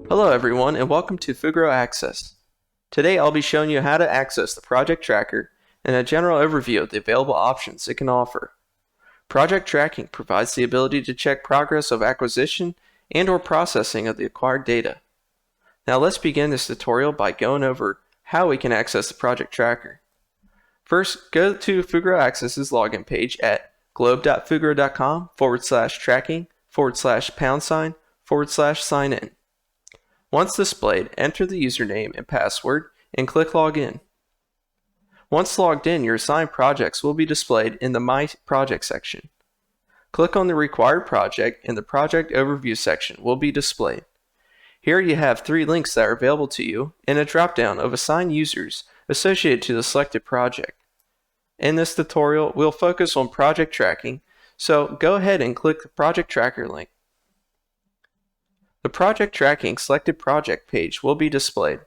Hello everyone and welcome to Fugro Access. Today I'll be showing you how to access the project tracker and a general overview of the available options it can offer. Project tracking provides the ability to check progress of acquisition and/or processing of the acquired data. Now let's begin this tutorial by going over how we can access the project tracker. First, go to Fugro Access's login page at globe.fugro.com/tracking/pound sign/sign in. Once displayed, enter the username and password and click Login. Once logged in, your assigned projects will be displayed in the My Project section. Click on the required project and the Project Overview section will be displayed. Here you have 3 links that are available to you and a drop-down of assigned users associated to the selected project. In this tutorial, we'll focus on project tracking, so go ahead and click the Project Tracker link. The Project Tracking Selected Project page will be displayed.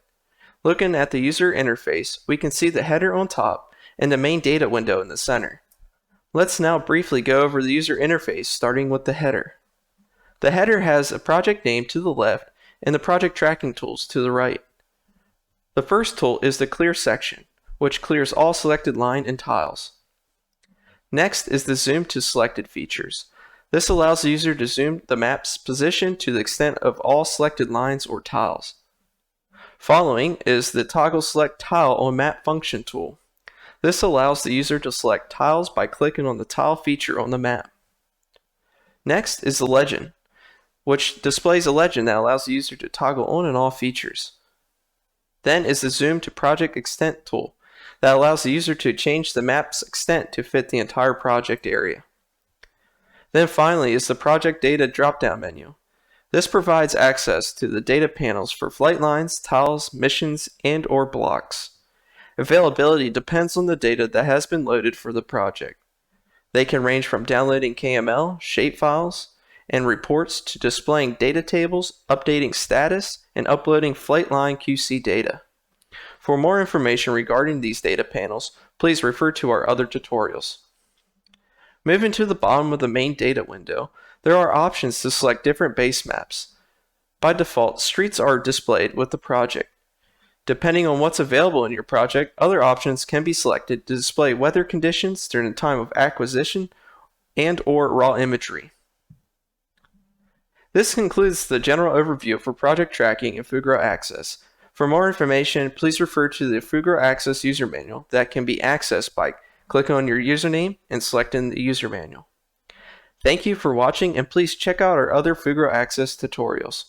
Looking at the user interface, we can see the header on top and the main data window in the center. Let's now briefly go over the user interface, starting with the header. The header has a project name to the left and the project tracking tools to the right. The first tool is the Clear section, which clears all selected line and tiles. Next is the Zoom to Selected features. This allows the user to zoom the map's position to the extent of all selected lines or tiles. Following is the Toggle Select Tile on Map function tool. This allows the user to select tiles by clicking on the tile feature on the map. Next is the Legend, which displays a legend that allows the user to toggle on and off features. Then is the Zoom to Project Extent tool that allows the user to change the map's extent to fit the entire project area. Then finally is the Project Data drop-down menu. This provides access to the data panels for flight lines, tiles, missions, and/or blocks. Availability depends on the data that has been loaded for the project. They can range from downloading KML, shapefiles, and reports to displaying data tables, updating status, and uploading flight line QC data. For more information regarding these data panels, please refer to our other tutorials. Moving to the bottom of the main data window, there are options to select different base maps. By default, streets are displayed with the project. Depending on what's available in your project, other options can be selected to display weather conditions during the time of acquisition and/or raw imagery. This concludes the general overview for project tracking in Fugro Access. For more information, please refer to the Fugro Access user manual that can be accessed by clicking on your username and selecting the user manual. Thank you for watching, and please check out our other Fugro Access tutorials.